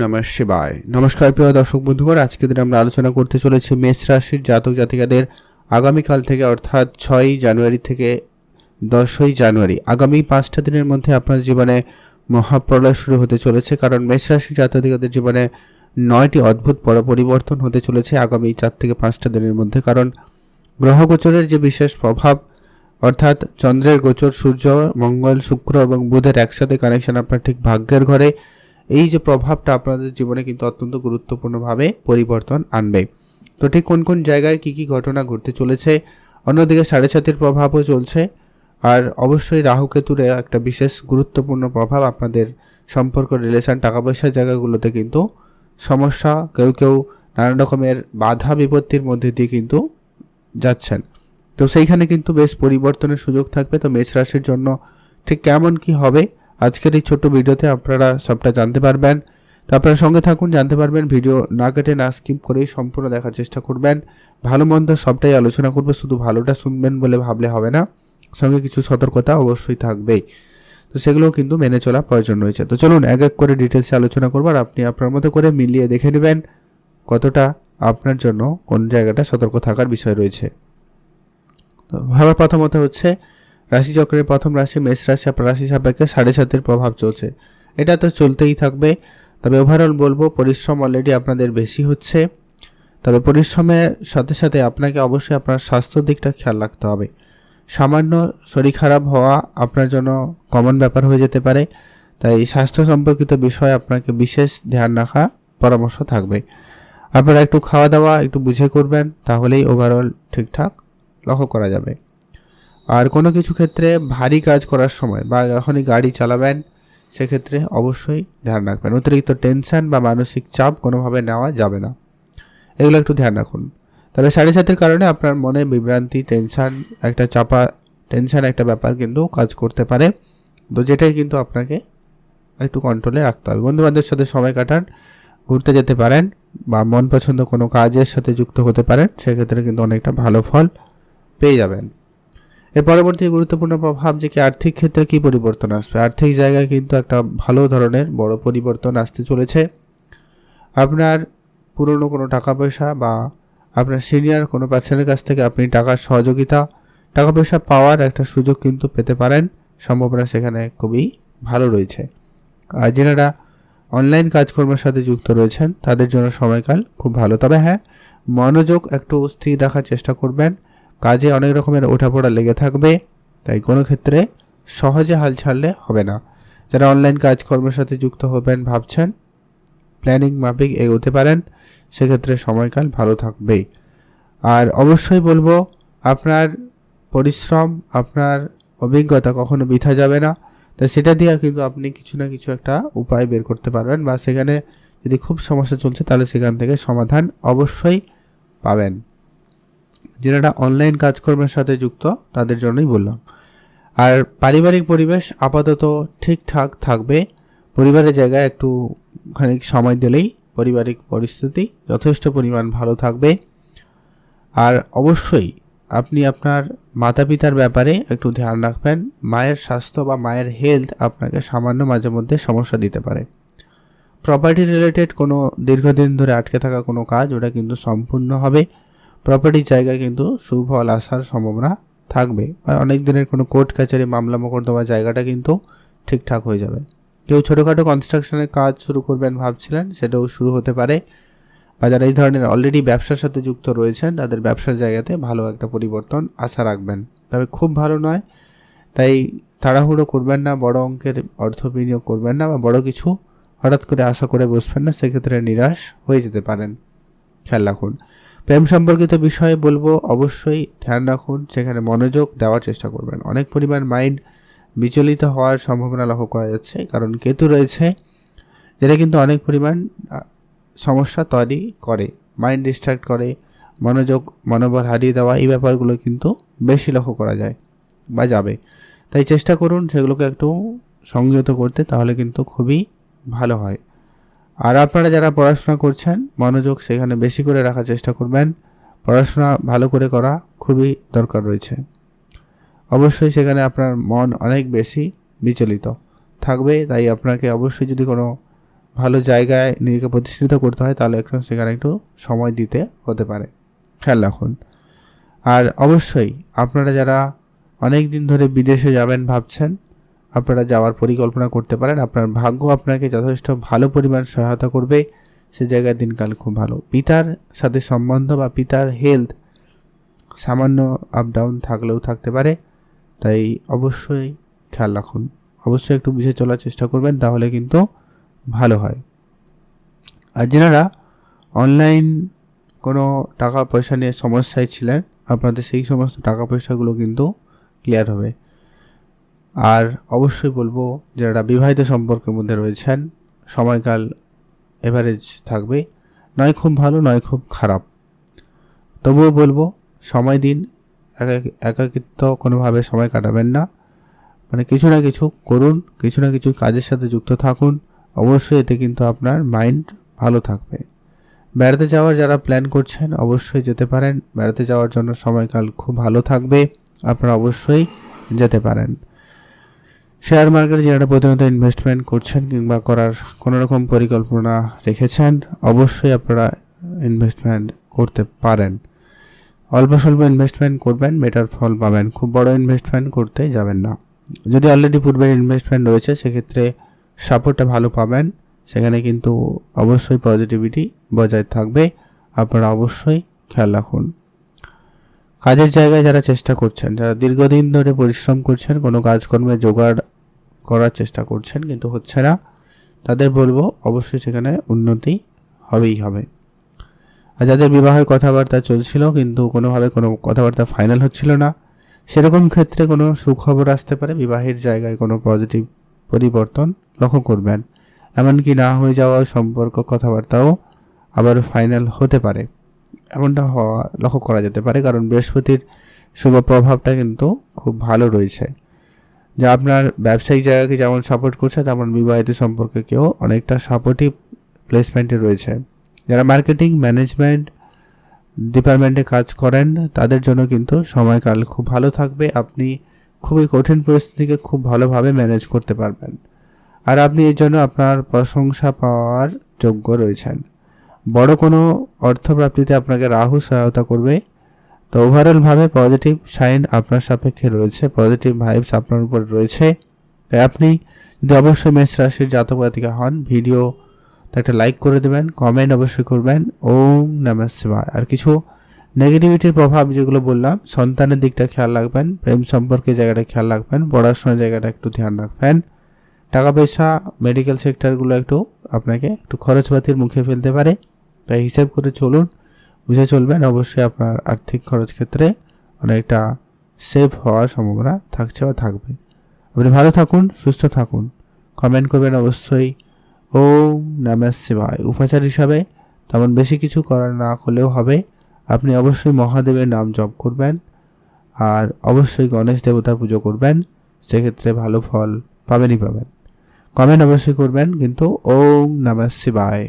নমঃ শিবায়। নমস্কার প্রিয় দর্শক বন্ধুগণ, আজকে দিন আমরা আলোচনা করতে চলেছি মেষ রাশির জাতক জাতিকাদের আগামীকাল থেকে অর্থাৎ 6ই জানুয়ারি থেকে 10ই জানুয়ারি আগামী 5টা দিনের মধ্যে আপনার জীবনে মহাপ্রলয় শুরু হতে চলেছে। কারণ মেষ রাশির জাতক জাতিকাদের জীবনে 9টি অদ্ভুত বড় পরিবর্তন হতে চলেছে আগামী 4 থেকে 5টা দিনের মধ্যে। কারণ গ্রহ গোচরের যে বিশেষ প্রভাব, অর্থাৎ চন্দ্রের গোচর, সূর্য, মঙ্গল, শুক্র এবং বুধের একসাথে কানেকশন আপনার ঠিক ভাগ্যের ঘরে, এই যে প্রভাবটা আপনাদের জীবনে কিন্তু অত্যন্ত গুরুত্বপূর্ণভাবে পরিবর্তন আনবে। তো ঠিক কোন কোন জায়গায় কি কি ঘটনা ঘটতে চলেছে, অন্যদিকে 7.5-এর প্রভাবও চলছে। আর অবশ্যই রাহুকেতুর একটা বিশেষ গুরুত্বপূর্ণ প্রভাব আপনাদের সম্পর্ক, রিলেশন, টাকা পয়সার জায়গাগুলোতে কিন্তু সমস্যা, কেউ কেউ নানান রকমের বাধা বিপত্তির মধ্যে দিয়ে কিন্তু যাচ্ছেন। তো সেইখানে কিন্তু বেশ পরিবর্তনের সুযোগ থাকবে। তো মেষ রাশির জন্য ঠিক কেমন কি হবে আজকের এই ছোট্ট ভিডিওতে আপনারা সবটা জানতে পারবেন। তো আপনারা সঙ্গে থাকুন, জানতে পারবেন। ভিডিও না কেটে না স্কিপ করেই সম্পূর্ণ দেখার চেষ্টা করবেন। ভালো মন্দ সবটাই আলোচনা করবে, শুধু ভালোটা শুনবেন বলে ভাবলে হবে না, সঙ্গে কিছু সতর্কতা অবশ্যই থাকবেই। তো সেগুলোও কিন্তু মেনে চলা প্রয়োজন রয়েছে। তো চলুন এক এক করে ডিটেলসে আলোচনা করবো, আর আপনি আপনার মতো করে মিলিয়ে দেখে নেবেন কতটা আপনার জন্য কোন জায়গাটা সতর্ক থাকার বিষয় রয়েছে। তো ভাবার প্রথমত হচ্ছে রাশিচক্রের প্রথম রাশি মেষ রাশি, আপনার রাশি সাপেক্ষে 7.5-এর প্রভাব চলছে। এটা তো চলতেই থাকবে। তবে ওভারঅল বলবো পরিশ্রম অলরেডি আপনাদের বেশি হচ্ছে। তবে পরিশ্রমের সাথে সাথে আপনাকে অবশ্যই আপনার স্বাস্থ্য দিকটা খেয়াল রাখতে হবে। সামান্য শরীর খারাপ হওয়া আপনার জন্য কমন ব্যাপার হয়ে যেতে পারে। তাই স্বাস্থ্য সম্পর্কিত বিষয়ে আপনাকে বিশেষ ধ্যান রাখা পরামর্শ থাকবে। আপনারা একটু খাওয়া দাওয়া একটু বুঝে করবেন, তাহলেই ওভারঅল ঠিকঠাক লক্ষ্য করা যাবে। আর কোনো কিছু ক্ষেত্রে ভারী কাজ করার সময় বা যখনই গাড়ি চালাবেন সেক্ষেত্রে অবশ্যই ধ্যান রাখবেন। অতিরিক্ত টেনশন বা মানসিক চাপ কোনোভাবে নেওয়া যাবে না, এগুলো একটু ধ্যান রাখুন। তবে 7.5-এর কারণে আপনার মনে বিভ্রান্তি, টেনশন, একটা চাপা টেনশন একটা ব্যাপার কিন্তু কাজ করতে পারে। তো যেটাই কিন্তু আপনাকে একটু কন্ট্রোলে রাখতে হবে। বন্ধুবান্ধবের সাথে সময় কাটান, ঘুরতে যেতে পারেন বা মন পছন্দ কোনো কাজের সাথে যুক্ত হতে পারেন, সেক্ষেত্রে কিন্তু অনেকটা ভালো ফল পেয়ে যাবেন। এর পরবর্তী গুরুত্বপূর্ণ প্রভাব যে কি আর্থিক ক্ষেত্রে কি পরিবর্তন আসবে। আর্থিক জায়গায় কিন্তু একটা ভালো ধরনের বড় পরিবর্তন আসতে চলেছে। আপনার পুরনো কোনো টাকা পয়সা বা আপনার সিনিয়র কোনো পার্সনের কাছ থেকে আপনি টাকার সহযোগিতা, টাকা পয়সা পাওয়ার একটা সুযোগ কিন্তু পেতে পারেন, সম্ভাবনা সেখানে খুবই ভালো রয়েছে। আর যারা অনলাইন কাজকর্মের সাথে যুক্ত রয়েছেন তাদের জন্য সময়কাল খুব ভালো। তবে হ্যাঁ, মনোযোগ একটু স্থির রাখার চেষ্টা করবেন। কাজে অনেক রকমের ওঠাপড়া লেগে থাকবে, তাই কোনো ক্ষেত্রে সহজে হাল ছাড়লে হবে না। যারা অনলাইন কাজকর্মের সাথে যুক্ত হবেন ভাবছেন, প্ল্যানিং মাফিক এগোতে পারেন, সেক্ষেত্রে সময়কাল ভালো থাকবেই। আর অবশ্যই বলবো আপনার পরিশ্রম, আপনার অভিজ্ঞতা কখনো বৃথা যাবে না। তাই সেটা দিয়ে কিন্তু আপনি কিছু না কিছু একটা উপায় বের করতে পারবেন, বা সেখানে যদি খুব সমস্যা চলছে তাহলে সেখান থেকে সমাধান অবশ্যই পাবেন। যারা অনলাইন কাজকর্মের সাথে যুক্ত তাদের জন্যই বললাম। আর পারিবারিক পরিবেশ আপাতত ঠিকঠাক থাকবে। পরিবারের জায়গায় একটু খানিক সময় দিলেই পারিবারিক পরিস্থিতি যথেষ্ট পরিমাণ ভালো থাকবে। আর অবশ্যই আপনি আপনার মাতা পিতার ব্যাপারে একটু ধ্যান রাখবেন। মায়ের স্বাস্থ্য বা মায়ের হেলথ আপনাকে সামান্য মাঝে মধ্যে সমস্যা দিতে পারে। প্রপার্টি রিলেটেড কোনো দীর্ঘদিন ধরে আটকে থাকা কোনো কাজ, ওটা কিন্তু সম্পূর্ণ হবে। প্রপার্টির জায়গায় কিন্তু সুফল আসার সম্ভাবনা থাকবে। অনেক দিনের কোনো কোর্ট কাছারি, মামলা মোকদ্দমা জায়গাটা কিন্তু ঠিকঠাক হয়ে যাবে। কেউ ছোটোখাটো কনস্ট্রাকশনের কাজ শুরু করবেন ভাবছিলেন, সেটাও শুরু হতে পারে। বা যারা এই ধরনের অলরেডি ব্যবসার সাথে যুক্ত রয়েছেন তাদের ব্যবসার জায়গাতে ভালো একটা পরিবর্তন আশা রাখবেন। তবে খুব ভালো নয়, তাই তাড়াহুড়ো করবেন না, বড় অঙ্কের অর্থ বিনিয়োগ করবেন না, বা বড় কিছু হঠাৎ করে আশা করে বসবেন না, সেক্ষেত্রে নিরাশ হয়ে যেতে পারেন। খেয়াল রাখুন। প্রেম সম্পর্কিত বিষয়ে বলবো অবশ্যই ধ্যান রাখুন, সেখানে মনোযোগ দেওয়ার চেষ্টা করবেন। অনেক পরিমাণ মাইন্ড বিচলিত হওয়ার সম্ভাবনা লক্ষ্য করা যাচ্ছে, কারণ কেতু রয়েছে, যেটা কিন্তু অনেক পরিমাণ সমস্যা তৈরি করে, মাইন্ড ডিস্ট্র্যাক্ট করে, মনোবল হারিয়ে দেওয়া, এই ব্যাপারগুলো কিন্তু বেশি লক্ষ্য করা যায় বা যাবে। তাই চেষ্টা করুন সেগুলোকে একটু সংযত করতে, তাহলে কিন্তু খুবই ভালো হয়। আর আপনারা যারা পড়াশোনা করছেন মনোযোগ সেখানে বেশি করে রাখার চেষ্টা করবেন। পড়াশোনা ভালো করে করা খুবই দরকার রয়েছে। অবশ্যই সেখানে আপনার মন অনেক বেশি বিচলিত থাকবে, তাই আপনাকে অবশ্যই যদি কোনো ভালো জায়গায় নিজেকে প্রতিষ্ঠিত করতে হয় তাহলে একটু সেখানে একটু সময় দিতে হতে পারে, খেয়াল রাখুন। আর অবশ্যই আপনারা যারা অনেক দিন ধরে বিদেশে যাবেন ভাবছেন, আপনারা যাওয়ার পরিকল্পনা করতে পারেন। আপনার ভাগ্য আপনাকে যথেষ্ট ভালো পরিমাণ সহায়তা করবে, সে জায়গায় দিনকাল খুব ভালো। পিতার সাথে সম্বন্ধ বা পিতার হেলথ সামান্য আপ ডাউন থাকলেও থাকতে পারে, তাই অবশ্যই খেয়াল রাখুন। অবশ্যই একটু বুঝে চলার চেষ্টা করবেন, তাহলে কিন্তু ভালো হয়। আর যারা অনলাইন কোনো টাকা পয়সা নিয়ে সমস্যায় ছিলেন, আপনাদের সেই সমস্ত টাকা পয়সাগুলো কিন্তু ক্লিয়ার হবে। আর অবশ্যই বলবো যারা বিবাহিত সম্পর্কের মধ্যে রয়েছেন, সময়কাল এভারেজ থাকবে, নয় খুব ভালো নয় খুব খারাপ। তবুও বলবো সময় দিন, একাকিত্ব কোনোভাবে সময় কাটাবেন না, মানে কিছু না কিছু করুন, কিছু না কিছু কাজের সাথে যুক্ত থাকুন। অবশ্যই এতে কিন্তু আপনার মাইন্ড ভালো থাকবে। বেড়াতে যাওয়ার যারা প্ল্যান করছেন অবশ্যই যেতে পারেন, বেড়াতে যাওয়ার জন্য সময়কাল খুব ভালো থাকবে, আপনারা অবশ্যই যেতে পারেন। শেয়ার মার্কেটে যারা প্রতিনিয়ত ইনভেস্টমেন্ট করছেন কিংবা করার কোনো রকম পরিকল্পনা রেখেছেন, অবশ্যই আপনারা ইনভেস্টমেন্ট করতে পারেন। অল্প স্বল্প ইনভেস্টমেন্ট করবেন, বেটার ফল পাবেন। খুব বড় ইনভেস্টমেন্ট করতে যাবেন না। যদি অলরেডি পূর্বের ইনভেস্টমেন্ট রয়েছে সেক্ষেত্রে সাপোর্টটা ভালো পাবেন, সেখানে কিন্তু অবশ্যই পজিটিভিটি বজায় থাকবে, আপনারা অবশ্যই খেয়াল রাখুন। কাজের জায়গায় যারা চেষ্টা করছেন, যারা দীর্ঘদিন ধরে পরিশ্রম করছেন, কোনো কাজকর্মে জোগাড় করার চেষ্টা করছেন কিন্তু হচ্ছে না, তাদের বলবো অবশ্যই সেখানে উন্নতি হবেই হবে। আর যাদের বিবাহের কথাবার্তা চলছিল কিন্তু কোনোভাবে কোনো কথাবার্তা ফাইনাল হচ্ছিল না, সেরকম ক্ষেত্রে কোনো সুখবর আসতে পারে, বিবাহের জায়গায় কোনো পজিটিভ পরিবর্তন লক্ষ্য করবেন। এমনকি না হয়ে যাওয়া সম্পর্ক কথাবার্তাও আবার ফাইনাল হতে পারে, এমনটা হওয়া লক্ষ্য করা যেতে পারে, কারণ বৃহস্পতির শুভ প্রভাবটা কিন্তু খুব ভালো রয়েছে, যা আপনার ব্যবসায়িক জায়গাকে যেমন সাপোর্ট করছে তেমন বিবাহিত সম্পর্ককেও অনেকটা সাপোর্টিভ প্লেসমেন্টে রয়েছে। যারা মার্কেটিং ম্যানেজমেন্ট ডিপার্টমেন্টে কাজ করেন তাদের জন্য কিন্তু সময়কাল খুব ভালো থাকবে, আপনি খুবই কঠিন পরিস্থিতিকে খুব ভালোভাবে ম্যানেজ করতে পারবেন, আর আপনি এর জন্য আপনার প্রশংসা পাওয়ার যোগ্য রয়েছেন। বড় কোনো অর্থপ্রাপ্তিতে আপনাকে রাহু সহায়তা করবে। তো ওভারঅলভাবে পজিটিভ সাইন আপনার সাপেক্ষে রয়েছে, পজিটিভ ভাইবস আপনার উপর রয়েছে। তাই আপনি যদি অবশ্যই মেষ রাশির জাতক জাতিকা হন, ভিডিও একটা লাইক করে দেবেন, কমেন্ট অবশ্যই করবেন। ওম নমঃ শিবায়। আর কিছু নেগেটিভিটির প্রভাব যেগুলো বললাম, সন্তানের দিকটা খেয়াল রাখবেন, প্রেম সম্পর্কের জায়গাটা খেয়াল রাখবেন, পড়াশোনার জায়গাটা একটু ধ্যান রাখবেন, টাকা পয়সা মেডিকেল সেক্টরগুলো একটু আপনাকে একটু খরচপাতির মুখে ফেলতে পারে, তাই হিসাব করে চলুন, বুঝে চলবেন। অবশ্যই আপনার আর্থিক খরচ ক্ষেত্রে অনেকটা সেভ হওয়ার সম্ভাবনা থাকছে বা থাকবে। আপনি ভালো থাকুন, সুস্থ থাকুন, কমেন্ট করবেন অবশ্যই। ওম নমঃ শিবায়। উপাচার হিসাবে তেমন বেশি কিছু করার না করলেও হবে, আপনি অবশ্যই মহাদেবের নাম জপ করবেন আর অবশ্যই গণেশ দেবতার পুজো করবেন, সেক্ষেত্রে ভালো ফল পাবেনই পাবেন। কমেন্ট অবশ্যই করবেন কিন্তু। ওম নমঃ শিবায়।